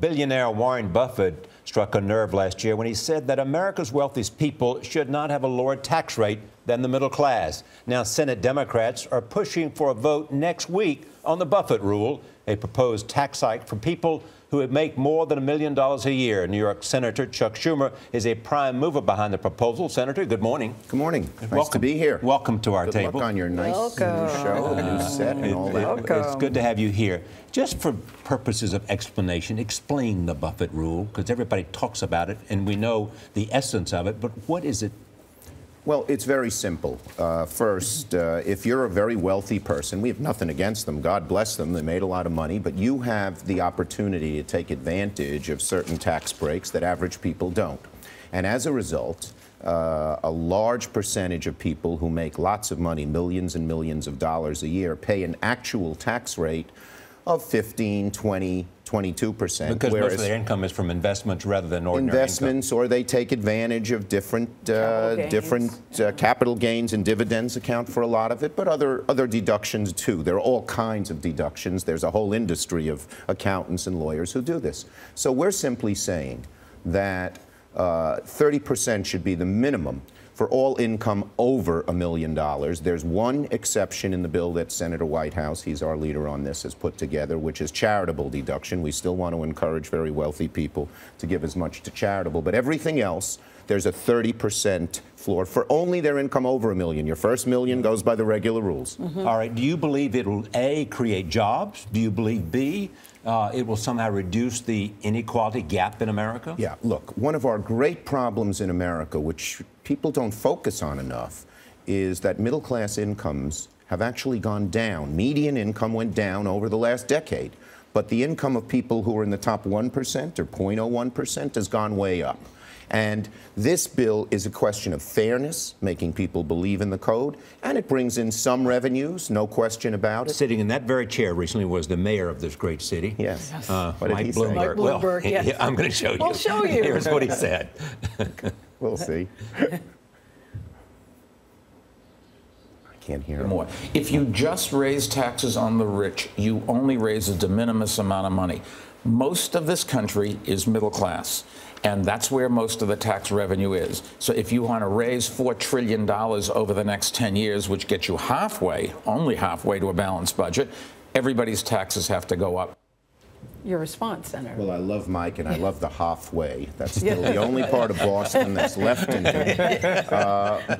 Billionaire Warren Buffett struck a nerve last year when he said that America's wealthiest people should not have a lower tax rate than the middle class. Now, Senate Democrats are pushing for a vote next week on the Buffett rule, a proposed tax hike for people who would make more than $1 million a year. New York Senator Chuck Schumer is a prime mover behind the proposal. Senator, good morning. Good morning. Nice to be here. Welcome to our table. Good luck on your nice new show, new set, and all that. It's good to have you here. Just for purposes of explanation, explain the Buffett rule, because everybody talks about it, and we know the essence of it, but what is it? Well, it's very simple. First, if you're a very wealthy person, we have nothing against them. God bless them. They made a lot of money. But you have the opportunity to take advantage of certain tax breaks that average people don't. And as a result, a large percentage of people who make lots of money, millions and millions of dollars a year, pay an actual tax rate of 15, 20, 22%. Because most of their income is from investments rather than ordinary investments, income. Or they take advantage of different capital gains and dividends account for a lot of it, but other deductions too. There are all kinds of deductions. There's a whole industry of accountants and lawyers who do this. So we're simply saying that 30% should be the minimum for all income over $1 million. There's one exception in the bill that Senator Whitehouse, he's our leader on this, has put together, which is charitable deduction. We still want to encourage very wealthy people to give as much to charitable. But everything else, there's a 30% floor for only their income over $1 million. Your first $1 million goes by the regular rules. All right. Do you believe it will, A, create jobs? Do you believe, B, it will somehow reduce the inequality gap in America? Yeah, look, one of our great problems in America, which people don't focus on enough, is that middle-class incomes have actually gone down. Median income went down over the last decade, but the income of people who are in the top 1% or 0.01% has gone way up. And this bill is a question of fairness, making people believe in the code, and it brings in some revenues, no question about it. Sitting in that very chair recently was the mayor of this great city. Yes. Mike Bloomberg. Mike Bloomberg, well, yes. I'm going to show you. I'll show you. Here's what he said. We'll see. I can't hear him. More. If you just raise taxes on the rich, you only raise a de minimis amount of money. Most of this country is middle class, and that's where most of the tax revenue is. So if you want to raise $4 trillion over the next 10 years, which gets you halfway, only halfway to a balanced budget, everybody's taxes have to go up. Your response, Senator. Well, I love Mike, and I love the halfway. That's still the only part of Boston that's left in him.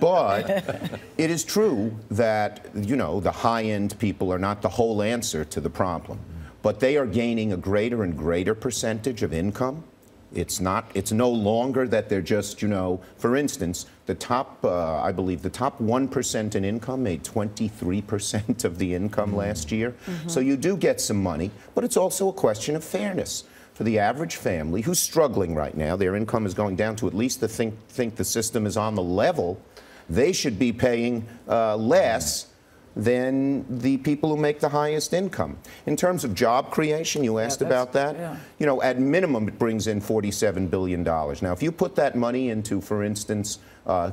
But it is true that, you know, the high-end people are not the whole answer to the problem. But they are gaining a greater and greater percentage of income. It's no longer that they're just, you know, for instance, the top, I believe the top 1% in income made 23% of the income last year. So you do get some money, but it's also a question of fairness. For the average family who's struggling right now, their income is going down to at least think the system is on the level, they should be paying less than the people who make the highest income. In terms of job creation, you asked about that. Yeah. You know, at minimum, it brings in $47 billion. Now, if you put that money into, for instance,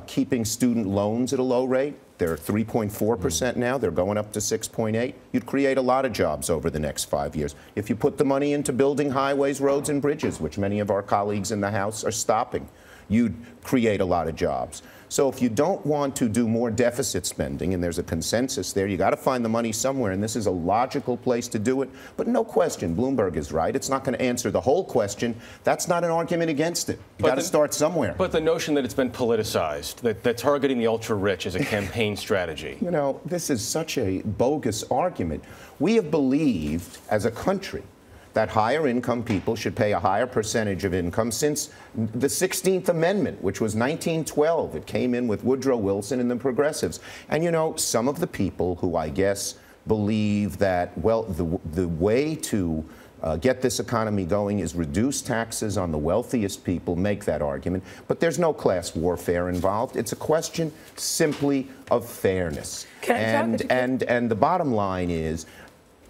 keeping student loans at a low rate, they're 3.4% now. They're going up to 6.8. You'd create a lot of jobs over the next 5 years. If you put the money into building highways, roads, and bridges, which many of our colleagues in the House are stopping, you'd create a lot of jobs. So if you don't want to do more deficit spending, and there's a consensus there, you got to find the money somewhere, and this is a logical place to do it. But no question, Bloomberg is right. It's not going to answer the whole question. That's not an argument against it. You got to start somewhere. But the notion that it's been politicized, that targeting the ultra-rich is a campaign strategy. You know, this is such a bogus argument. We have believed as a country that higher income people should pay a higher percentage of income since the 16th Amendment, which was 1912. It came in with Woodrow Wilson and the progressives. And, you know, some of the people who I guess believe that, well, the way to get this economy going is reduce taxes on the wealthiest people, make that argument. But there's no class warfare involved. It's a question simply of fairness. And the bottom line is,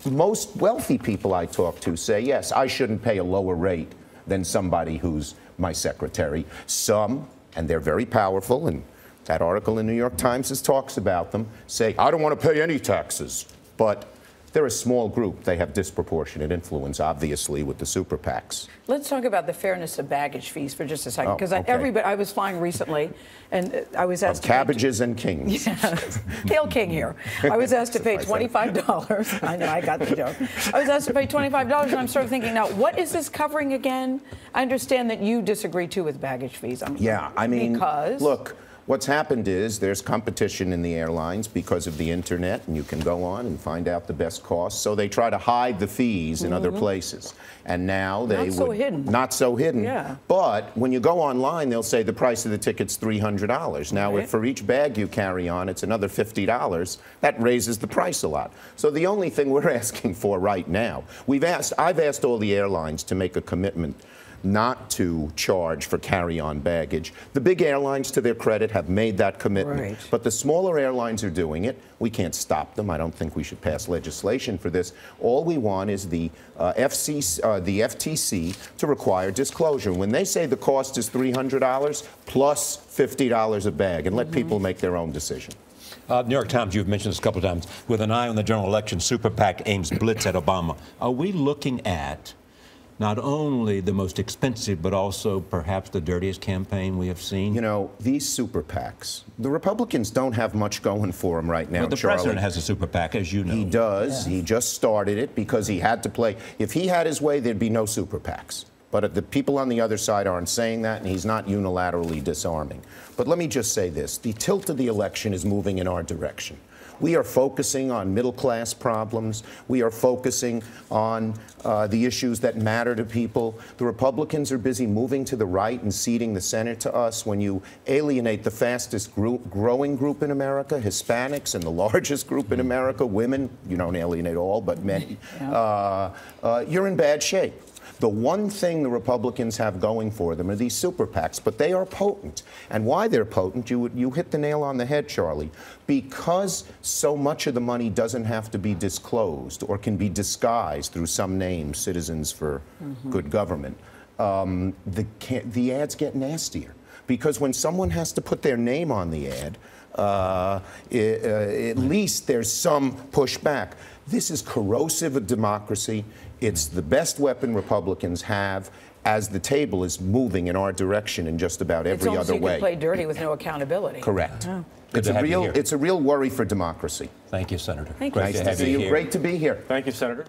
most wealthy people I talk to say, yes, I shouldn't pay a lower rate than somebody who's my secretary. Some, and they're very powerful, and that article in New York Times talks about them, say, I don't want to pay any taxes. But they're a small group. They have disproportionate influence, obviously, with the super PACs. Let's talk about the fairness of baggage fees for just a second, because okay. I was flying recently, and I was asked of cabbages and kings. Yeah, Hail King here. I was asked to pay $25. I know, I got the joke. I was asked to pay $25, and I'm sort of thinking, now, what is this covering again? I understand that you disagree, too, with baggage fees. Yeah, I mean, because look, what's happened is there's competition in the airlines because of the internet, and you can go on and find out the best costs. So they try to hide the fees in other places. And now they not so hidden. Yeah. But when you go online, they'll say the price of the ticket's $300. Now, if for each bag you carry on, it's another $50, that raises the price a lot. So the only thing we're asking for right now, I've asked all the airlines to make a commitment not to charge for carry-on baggage. The big airlines, to their credit, have made that commitment. Right. But the smaller airlines are doing it. We can't stop them. I don't think we should pass legislation for this. All we want is the FTC to require disclosure. When they say the cost is $300 plus $50 a bag, and let people make their own decision. New York Times, you've mentioned this a couple of times. With an eye on the general election, Super PAC aims blitz at Obama. Are we looking at not only the most expensive, but also perhaps the dirtiest campaign we have seen? You know, these super PACs, the Republicans don't have much going for them right now, But the Charlie. president has a super PAC, as you know. He does. Yeah. He just started it because he had to play. If he had his way, there'd be no super PACs. But the people on the other side aren't saying that, and he's not unilaterally disarming. But let me just say this. The tilt of the election is moving in our direction. We are focusing on middle-class problems. We are focusing on the issues that matter to people. The Republicans are busy moving to the right and ceding the Senate to us. When you alienate the fastest growing group in America, Hispanics, and the largest group in America, women, you don't alienate all, but many, you're in bad shape. The one thing the Republicans have going for them are these super PACs, but they are potent. And why they're potent, you hit the nail on the head, Charlie. Because so much of the money doesn't have to be disclosed or can be disguised through some name, Citizens for Good Government, the ads get nastier. Because when someone has to put their name on the ad, at least there's some pushback. This is corrosive of democracy. It's the best weapon Republicans have as the table is moving in our direction in just about every other way. You can play dirty with no accountability. Correct. Oh. It's a real worry for democracy. Thank you, Senator. Thank you. Nice to see you. Great to be here. Thank you, Senator.